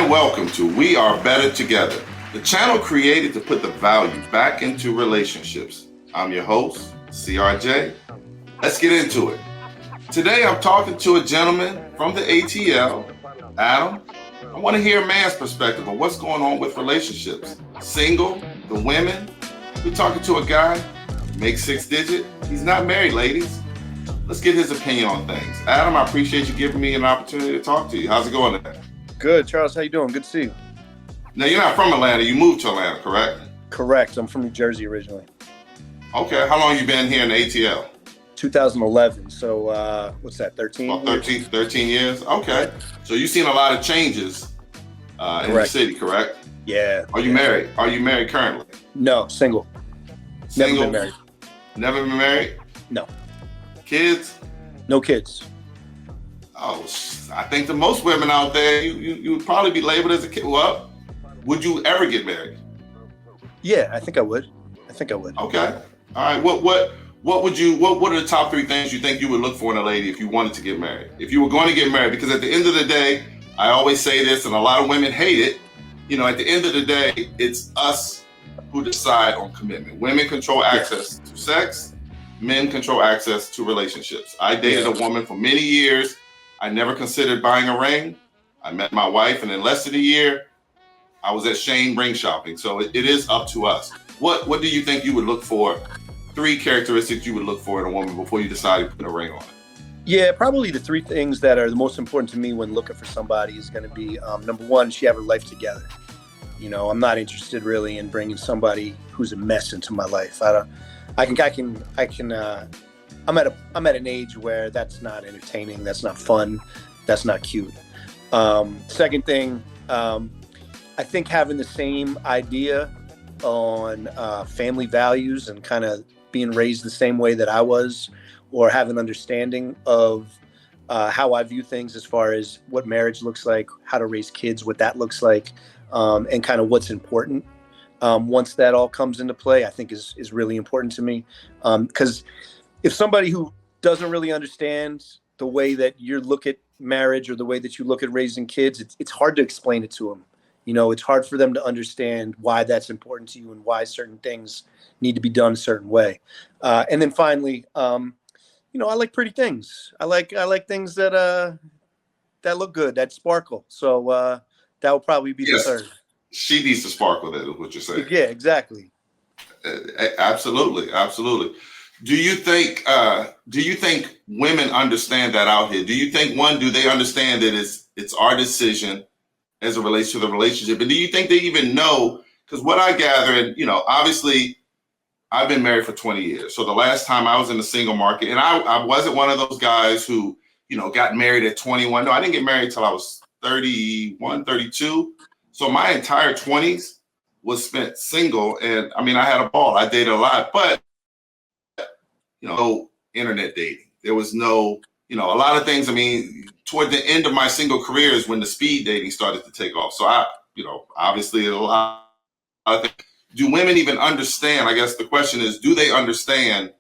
and welcome to We Are Better Together, the channel created to put the value back into relationships. I'm your host, CRJ. Let's get into it. Today I'm talking to a gentleman from the ATL, Adam. I want to hear a man's perspective on what's going on with relationships. Single, the women. We're talking to a guy, makes 6 digit. He's not married, ladies. Let's get his opinion on things. Adam, I appreciate you giving me an opportunity to talk to you. How's it going today? Good, Charles. How you doing? Good to see you. Now, you're not from Atlanta. You moved to Atlanta, correct? Correct. I'm from New Jersey originally. Okay. How long you been here in the ATL? 2011. So what's that, 13 About 13 years? Okay. So you've seen a lot of changes in the city, correct? Yeah. Are you married? Are you married currently? No, single. Single? Never been married. Never been married? No. Kids? No kids. Oh, I think that most women out there, you would probably be labeled as a kid. Well, would you ever get married? Yeah, I think I would. Okay. All right. What are the top 3 things you think you would look for in a lady if you wanted to get married? If you were going to get married, because at the end of the day, I always say this, and a lot of women hate it. You know, at the end of the day, it's us who decide on commitment. Women control access to sex. Men control access to relationships. I dated a woman for many years. I never considered buying a ring. I met my wife, and in less than a year, I was at Shane ring shopping. So it is up to us. What do you think you would look for? 3 characteristics you would look for in a woman before you decide to put a ring on it? Yeah, probably the 3 things that are the most important to me when looking for somebody is going to be, number 1, she have her life together. You know, I'm not interested really in bringing somebody who's a mess into my life. I'm at an age where that's not entertaining, that's not fun, that's not cute. Second thing, I think having the same idea on family values and kind of being raised the same way that I was, or have an understanding of how I view things as far as what marriage looks like, how to raise kids, what that looks like, and kind of what's important. Once that all comes into play, I think is really important to me. Because if somebody who doesn't really understand the way that you look at marriage or the way that you look at raising kids, it's hard to explain it to them. You know, it's hard for them to understand why that's important to you and why certain things need to be done a certain way. And then finally, you know, I like pretty things. I like things that look good, that sparkle. So that would probably be the third. She needs to sparkle. That is what you're saying. Yeah, exactly. Absolutely. Do you think women understand that out here? Do you think, one, do they understand that it's our decision as it relates to the relationship? And do you think they even know? Because what I gather, and, you know, obviously I've been married for 20 years. So the last time I was in the single market, and I wasn't one of those guys who, you know, got married at 21. No, I didn't get married till I was 31, 32. So my entire 20s was spent single. And I mean, I had a ball. I dated a lot, but, you know, no internet dating. There was no, you know, a lot of things. I mean, toward the end of my single career is when the speed dating started to take off. So you know, obviously a lot of things. Do women even understand? I guess the question is, do they understand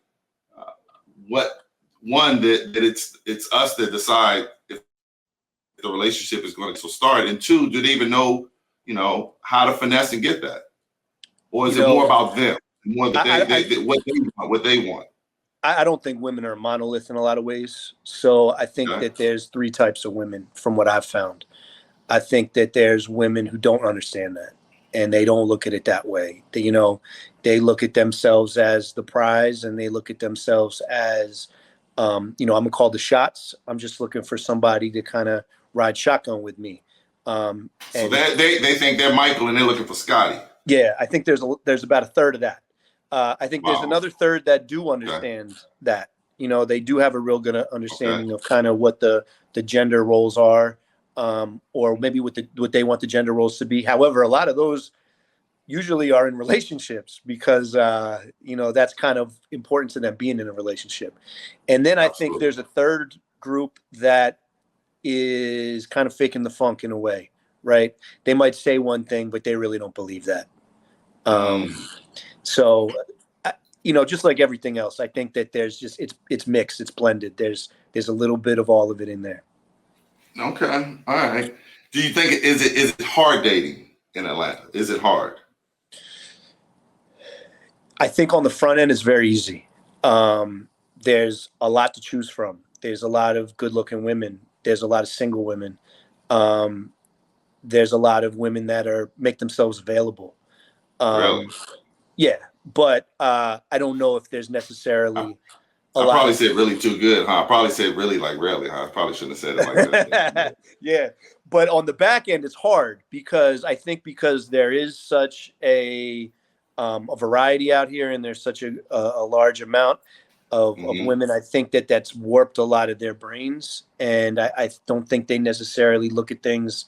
that it's us that decide if the relationship is going to start? And 2, do they even know, you know, how to finesse and get that? Or is it more about them? More that what they want? I don't think women are a monolith in a lot of ways. So I think that there's 3 types of women from what I've found. I think that there's women who don't understand that and they don't look at it that way. They look at themselves as the prize and they look at themselves as, I'm gonna call the shots. I'm just looking for somebody to kind of ride shotgun with me. So they think they're Michael and they're looking for Scotty. Yeah, I think there's about a third of that. I think there's another third that do understand that. You know, they do have a real good understanding of kind of what the gender roles are, or maybe what they want the gender roles to be. However, a lot of those usually are in relationships because, that's kind of important to them being in a relationship. And then I think there's a third group that is kind of faking the funk in a way, right? They might say one thing, but they really don't believe that. So, just like everything else, I think that there's just, it's mixed, it's blended. There's a little bit of all of it in there. Okay. All right. Do you think is it hard dating in Atlanta? Is it hard? I think on the front end, it's very easy. There's a lot to choose from. There's a lot of good-looking women. There's a lot of single women. Um, there's a lot of women that make themselves available. Really? Yeah, but I don't know if there's necessarily a I lot. probably said really too good, huh? I probably said really like rarely, huh? I probably shouldn't have said it like that. Yeah, but on the back end, it's hard because I think because there is such a variety out here, and there's such a large amount of women. I think that's warped a lot of their brains, and I don't think they necessarily look at things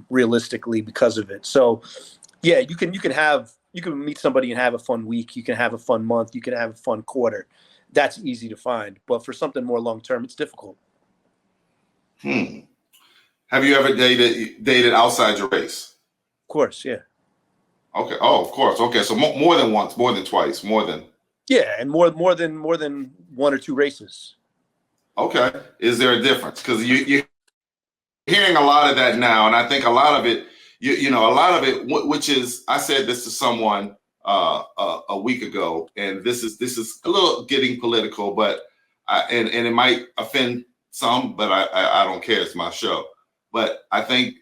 realistically because of it. So, yeah, you can meet somebody and have a fun week. You can have a fun month. You can have a fun quarter. That's easy to find, but for something more long term, it's difficult. Have you ever dated outside your race? Of course, yeah. Okay. Oh, of course. Okay. So more than once, more than twice, more than. Yeah, and more than one or two races. Okay. Is there a difference? Because you're hearing a lot of that now, and I think a lot of it, a lot of it, which is, I said this to someone a week ago, and this is a little getting political, but and it might offend some, but I don't care. It's my show. But I think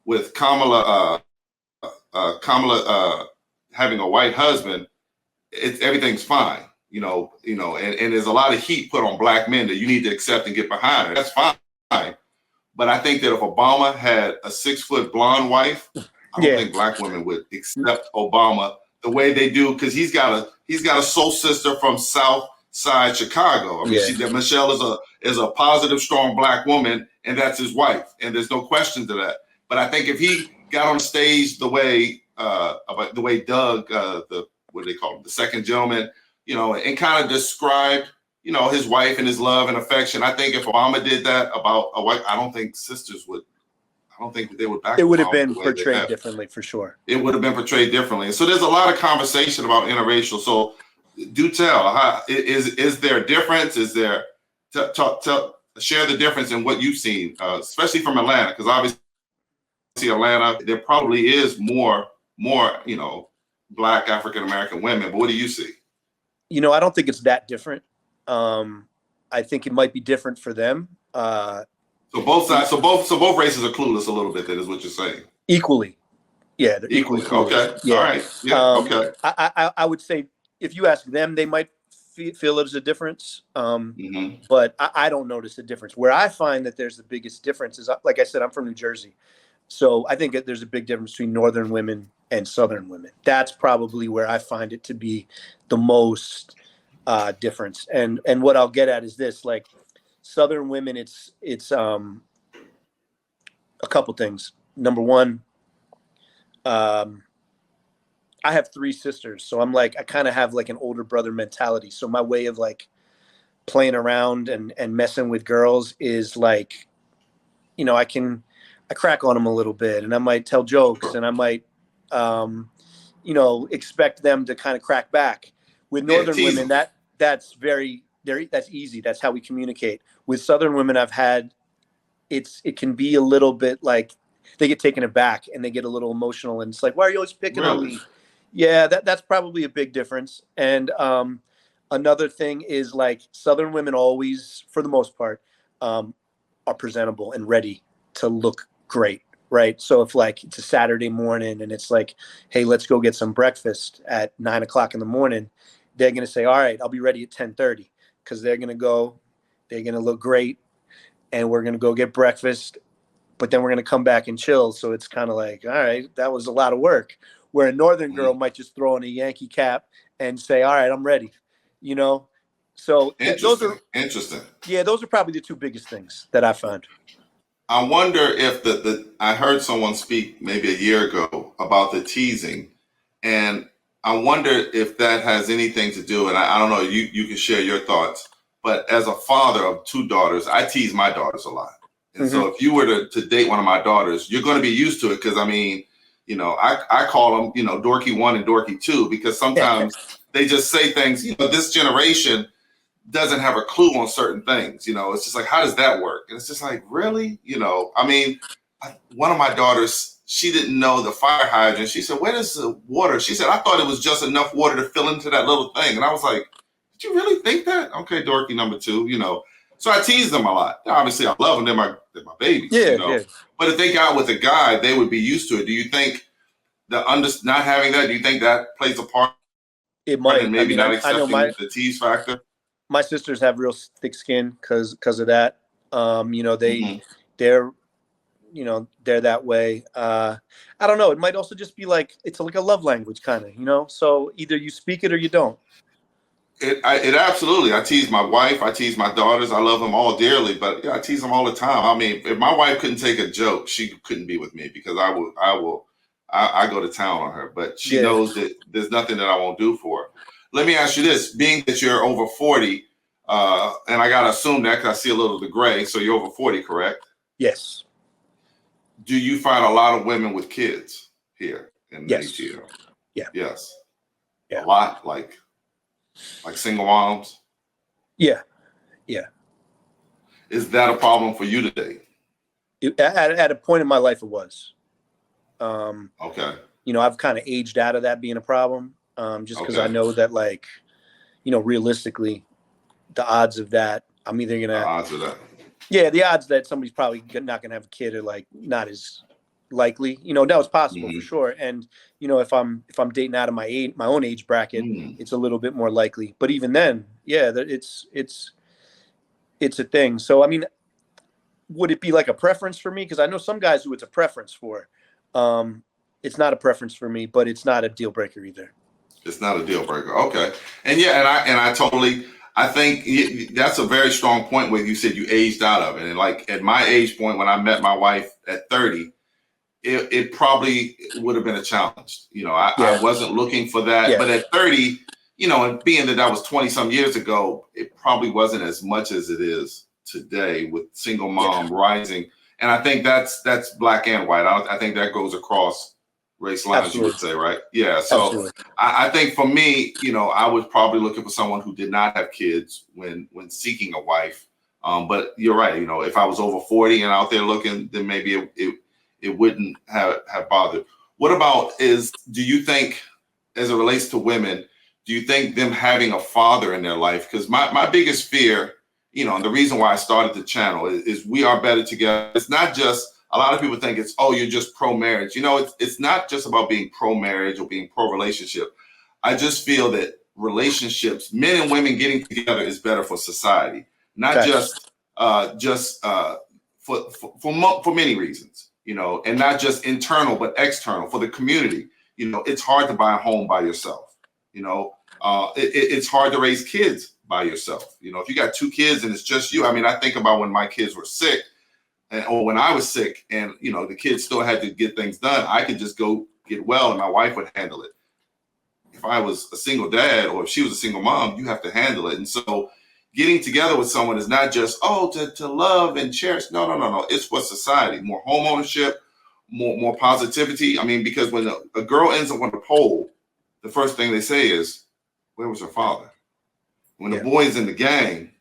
with Kamala having a white husband, everything's fine. And there's a lot of heat put on black men that you need to accept and get behind. That's fine. But I think that if Obama had a 6-foot blonde wife, I don't think black women would accept Obama the way they do, because he's got a soul sister from South Side Chicago. I mean, Michelle is a positive, strong black woman, and that's his wife, and there's no question to that. But I think if he got on stage the way Doug, what do they call him, the second gentleman, and kind of described his wife and his love and affection. I think if Obama did that about a wife, I don't think they would back. It would have been portrayed differently, for sure. It would have been portrayed differently. And so there's a lot of conversation about interracial. So do tell, is there a difference? Is there, share the difference in what you've seen, especially from Atlanta, because obviously Atlanta, there probably is more Black African-American women, but what do you see? I don't think it's that different. I think it might be different for them. So both sides, so both races are clueless a little bit. That is what you're saying. Equally, yeah, they're equally. Okay, yeah. All right, yeah, okay. I would say if you ask them, they might feel there's a difference. But I don't notice a difference. Where I find that there's the biggest difference is, like I said, I'm from New Jersey, so I think that there's a big difference between Northern women and Southern women. That's probably where I find it to be the most difference. And what I'll get at is this: like, Southern women, it's a couple things. Number one, I have 3 sisters, so I kind of have like an older brother mentality. So my way of like playing around and messing with girls is like, I crack on them a little bit, and I might tell jokes, and I might, expect them to kind of crack back. With Northern women, that's easy. That's how we communicate. With Southern women, I've had, it can be a little bit like they get taken aback and they get a little emotional, and it's like, why are you always picking on me? Yeah, that's probably a big difference. And another thing is, like, Southern women always, for the most part, are presentable and ready to look great, right? So if like it's a Saturday morning and it's like, hey, let's go get some breakfast at 9 o'clock in the morning, they're going to say, all right, I'll be ready at 10:30, because they're going to look great, and we're going to go get breakfast, but then we're going to come back and chill. So it's kind of like, all right, that was a lot of work. Where a Northern girl might just throw on a Yankee cap and say, all right, I'm ready, So those are interesting. Yeah, those are probably the 2 biggest things that I found. I wonder if I heard someone speak maybe a year ago about the teasing, and I wonder if that has anything to do, and I don't know, you can share your thoughts, but as a father of 2 daughters, I tease my daughters a lot. And so if you were to date one of my daughters, you're going to be used to it, because I mean, I call them, dorky 1 and dorky 2, because sometimes they just say things, this generation doesn't have a clue on certain things. It's just like, how does that work? And it's just like, really? I mean, one of my daughters, she didn't know the fire hydrant. She said, "Where is the water?" She said, "I thought it was just enough water to fill into that little thing." And I was like, "Did you really think that?" Okay, dorky number two, So I tease them a lot. Obviously, I love them. They're my babies, Yeah. But if they got with a guy, they would be used to it. Do you think not having that? Do you think that plays a part? It might. And maybe not accepting the tease factor. My sisters have real thick skin because of that. They're they're that way. I don't know. It might also just be like it's like a love language kind of, So either you speak it or you don't. It absolutely. I tease my wife. I tease my daughters. I love them all dearly, but I tease them all the time. I mean, if my wife couldn't take a joke, she couldn't be with me because I go to town on her. But she knows that there's nothing that I won't do for her. Let me ask you this: being that you're over 40, and I gotta assume that because I see a little of the gray, so you're over 40, correct? Yes. Do you find a lot of women with kids here in yes. ATL? Yeah. Yes. Yeah. A lot, like single moms? Yeah. Is that a problem for you today? At a point in my life, it was. Okay. I've kind of aged out of that being a problem, just because I know that, realistically, the odds of that, I'm either gonna. The odds of that. Yeah, the odds that somebody's probably not gonna have a kid are not as likely. Now it's possible for sure. And if I'm dating out of my own age bracket, it's a little bit more likely. But even then, yeah, it's a thing. So I mean, would it be like a preference for me? Because I know some guys who it's a preference for. It's not a preference for me, but it's not a deal breaker either. It's not a deal breaker. Okay. And I think that's a very strong point where you said you aged out of it. And like at my age point, when I met my wife at 30, it probably would have been a challenge. I wasn't looking for that, but at 30, and being that was 20 some years ago, it probably wasn't as much as it is today with single mom rising. And I think that's black and white. I think that goes across race lines, Absolutely. You would say, right? Yeah. So I think for me, I was probably looking for someone who did not have kids when seeking a wife. But you're right. If I was over 40 and out there looking, then maybe it wouldn't have bothered. What about do you think, as it relates to women, do you think them having a father in their life? Because my biggest fear, and the reason why I started the channel is we are better together. It's not just, a lot of people think it's, you're just pro-marriage. It's not just about being pro-marriage or being pro-relationship. I just feel that relationships, men and women getting together is better for society, not just for many reasons, and not just internal, but external for the community. It's hard to buy a home by yourself. It's hard to raise kids by yourself. If you got two kids and it's just you, I mean, I think about when my kids were sick or when I was sick and, the kids still had to get things done. I could just go get well and my wife would handle it. If I was a single dad or if she was a single mom, you have to handle it. And so getting together with someone is not just, to love and cherish. No. It's for society, more home ownership, more positivity. I mean, because when a girl ends up on the pole, the first thing they say is, where was her father? When the boy's in the gang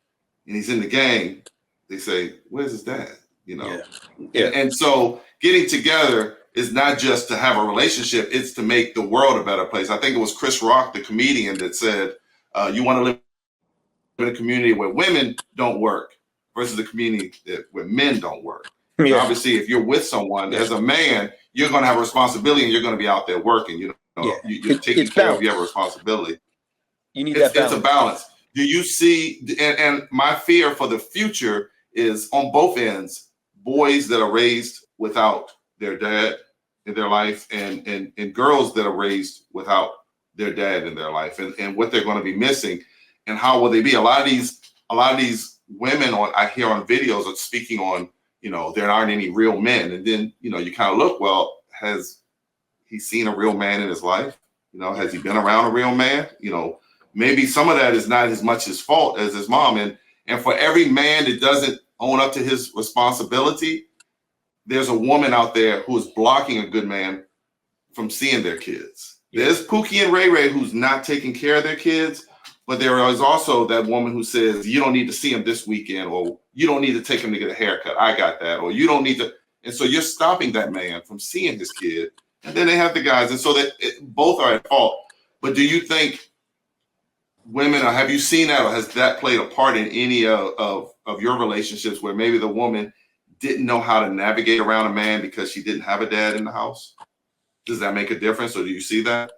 and he's in the gang, they say, where's his dad? And so getting together is not just to have a relationship, it's to make the world a better place. I think it was Chris Rock, the comedian, that said, you want to live in a community where women don't work versus a community where men don't work. Yeah. Obviously, if you're with someone as a man, you're going to have a responsibility and you're going to be out there working. You're taking care of your responsibility. You need that balance. It's a balance. Do you see, and my fear for the future is on both ends, boys that are raised without their dad in their life and girls that are raised without their dad in their life and what they're going to be missing and how will they be. A lot of these women I hear on videos are speaking on, there aren't any real men. And then, you kind of look, well, has he seen a real man in his life? Has he been around a real man? Maybe some of that is not as much his fault as his mom. And for every man that doesn't own up to his responsibility, there's a woman out there who is blocking a good man from seeing their kids. There's Pookie and Ray Ray who's not taking care of their kids, but there is also that woman who says, you don't need to see him this weekend, or you don't need to take him to get a haircut. I got that. Or you don't need to, And so you're stopping that man from seeing his kid. And then they have the guys. And so that both are at fault. But do you think women, or have you seen that, or has that played a part in any of your relationships where maybe the woman didn't know how to navigate around a man because she didn't have a dad in the house? Does that make a difference, or do you see that?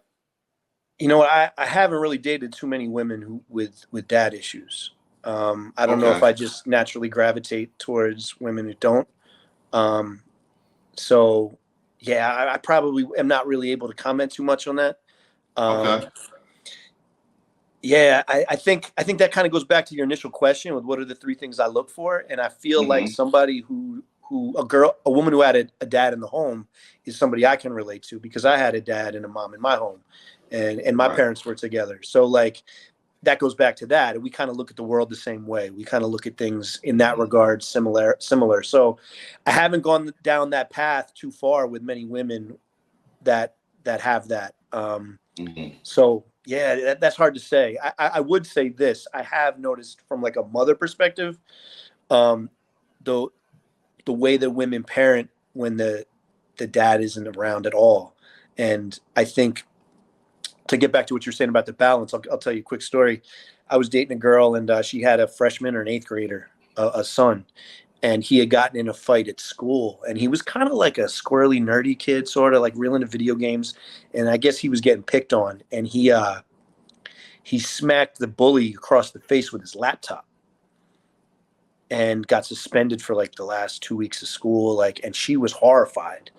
You know, I haven't really dated too many women who with dad issues. I don't know if I just naturally gravitate towards women who don't. So yeah, I probably am not really able to comment too much on that. Yeah, I think that kind of goes back to your initial question with what are the three things I look for, and I feel like somebody who a woman who had a dad in the home is somebody I can relate to, because I had a dad and a mom in my home, and my parents were together. So like that goes back to that, and we kind of look at the world the same way. We kind of look at things in that regard similar. So I haven't gone down that path too far with many women that have that. So yeah, that's hard to say. I would say this. I have noticed from like a mother perspective, the way that women parent when the dad isn't around at all. And I think, to get back to what you're saying about the balance, I'll tell you a quick story. I was dating a girl, and she had a freshman or an eighth grader, a son, and he had gotten in a fight at school, and he was kind of like a squirrely, nerdy kid, sort of like real into video games. And I guess he was getting picked on, and he smacked the bully across the face with his laptop and got suspended for like the last 2 weeks of school. Like, and she was horrified,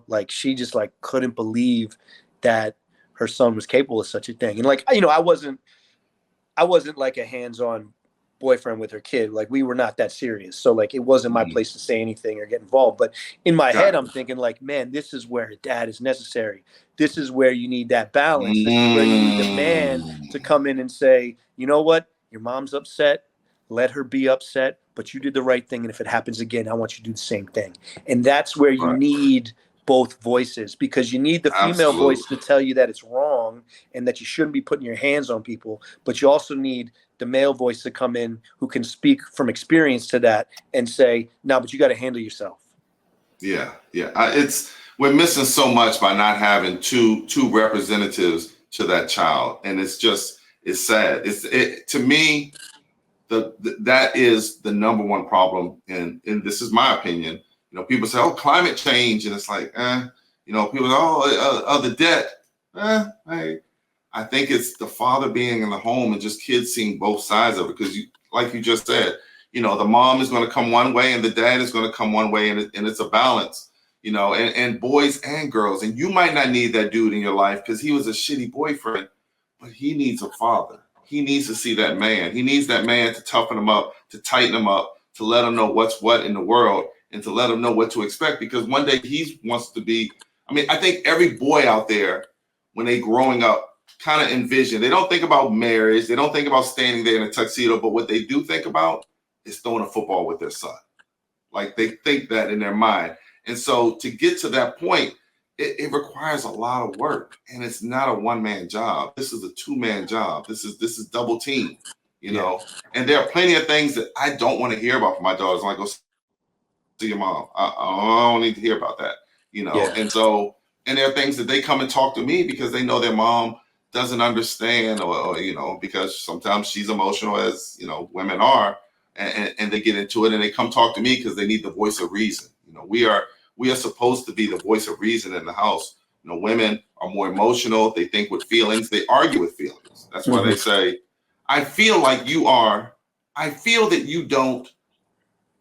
like she just like couldn't believe that her son was capable of such a thing. And like, I wasn't like a hands-on boyfriend with her kid. Like, we were not that serious. So like, it wasn't my place to say anything or get involved. But in my head, I'm thinking like, man, this is where a dad is necessary. This is where you need that balance. This is where you need the man to come in and say, you know what? Your mom's upset. Let her be upset, but you did the right thing. And if it happens again, I want you to do the same thing. And that's where you need both voices, because you need the female voice to tell you that it's wrong and that you shouldn't be putting your hands on people. But you also need the male voice to come in who can speak from experience to that and say, no, but you got to handle yourself. Yeah. We're missing so much by not having two representatives to that child. And it's sad. To me, that is the number one problem. And this is my opinion. People say, oh, climate change. And it's like, people say, the debt. I think it's the father being in the home and just kids seeing both sides of it. Because like you just said, the mom is going to come one way and the dad is going to come one way, and it's a balance, and boys and girls. And you might not need that dude in your life because he was a shitty boyfriend, but he needs a father. He needs to see that man. He needs that man to toughen him up, to tighten him up, to let him know what's what in the world, and to let him know what to expect, because one day he wants to be. I think every boy out there, when they growing up, kind of envision, they don't think about marriage, they don't think about standing there in a tuxedo, but what they do think about is throwing a football with their son. Like, they think that in their mind. And so to get to that point, it requires a lot of work, and it's not a one-man job. This is a two-man job. This is double team, know. And there are plenty of things that I don't want to hear about from my daughters. I'm like, go see your mom. I don't need to hear about that, And so, and there are things that they come and talk to me because they know their mom doesn't understand, or because sometimes she's emotional, as women are, and they get into it, and they come talk to me because they need the voice of reason. We are supposed to be the voice of reason in the house. Women are more emotional. They think with feelings. They argue with feelings. That's why they say, I feel like you are. I feel that you don't.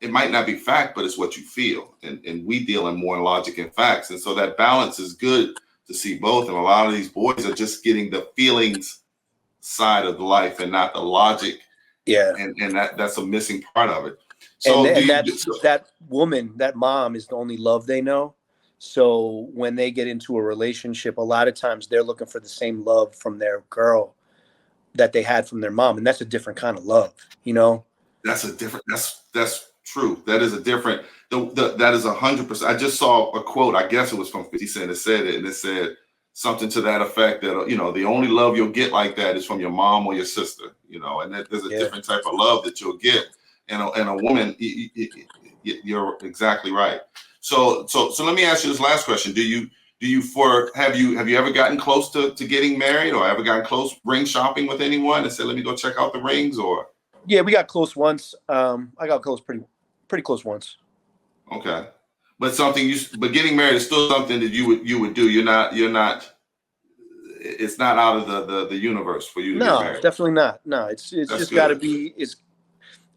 It might not be fact, but it's what you feel. And we deal in more logic and facts. And so that balance is good to see both. And a lot of these boys are just getting the feelings side of life and not the logic. Yeah. And that's a missing part of it. So that woman, that mom, is the only love they know. So when they get into a relationship, a lot of times they're looking for the same love from their girl that they had from their mom. And that's a different kind of love, That's true. That is a different, that is 100%. I just saw a quote, I guess it was from 50 Cent that said it, and it said something to that effect that, the only love you'll get like that is from your mom or your sister, and that there's a different type of love that you'll get. and a woman, you're exactly right. So let me ask you this last question. Have you ever gotten close to getting married, or ever gotten close ring shopping with anyone and said, let me go check out the rings? Or Yeah, we got close once. I got close pretty close once. okay. But getting married is still something that you would do. You're not it's not out of the universe for you to get married. No, definitely not. No, it's That's just good. got to be.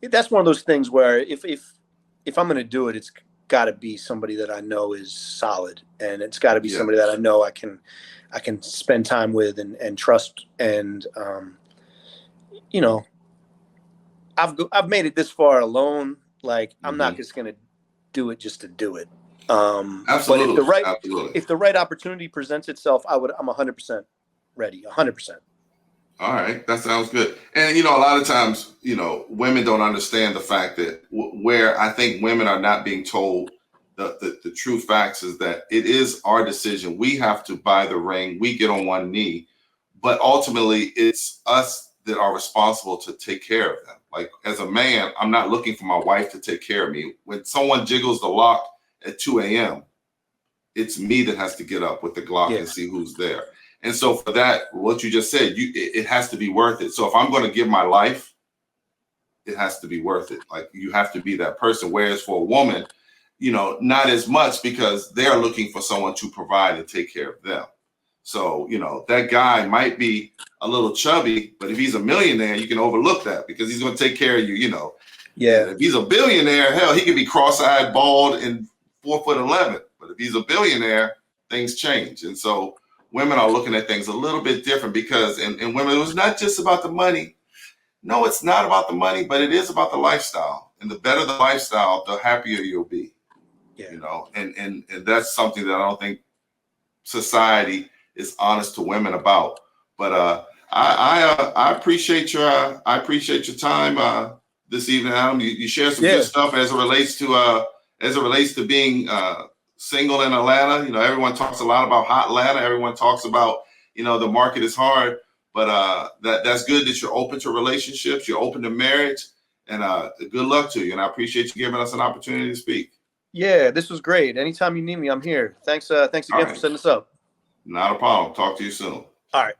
That's one of those things where if I'm going to do it, it's got to be somebody that I know is solid, and it's got to be somebody that I know I can spend time with and trust. And you know, I've made it this far alone. Like I'm not just going to do it just to do it. Absolutely. But if the right opportunity presents itself, I'm 100% ready. 100%. All right, that sounds good. And a lot of times, women don't understand the fact that where I think women are not being told the true facts is that it is our decision. We have to buy the ring. We get on one knee, but ultimately it's us that are responsible to take care of them. Like as a man, I'm not looking for my wife to take care of me. When someone jiggles the lock at 2 a.m., it's me that has to get up with the Glock and see who's there. And so for that, what you just said, it has to be worth it. So if I'm going to give my life, it has to be worth it. Like you have to be that person. Whereas for a woman, not as much, because they're looking for someone to provide and take care of them. So, that guy might be a little chubby, but if he's a millionaire, you can overlook that because he's going to take care of you, Yeah. And if he's a billionaire, hell, he could be cross-eyed, bald, and 4'11". But if he's a billionaire, things change. And so women are looking at things a little bit different because, and women, it was not just about the money. No, it's not about the money, but it is about the lifestyle. And the better the lifestyle, the happier you'll be. Yeah. And that's something that I don't think society is honest to women about. But I appreciate your time this evening, Adam. You share some good stuff as it relates to being single in Atlanta. Everyone talks a lot about hot Atlanta. Everyone talks about the market is hard, but that's good that you're open to relationships. You're open to marriage, and good luck to you. And I appreciate you giving us an opportunity to speak. Yeah, this was great. Anytime you need me, I'm here. Thanks again for setting this up. Not a problem. Talk to you soon. All right.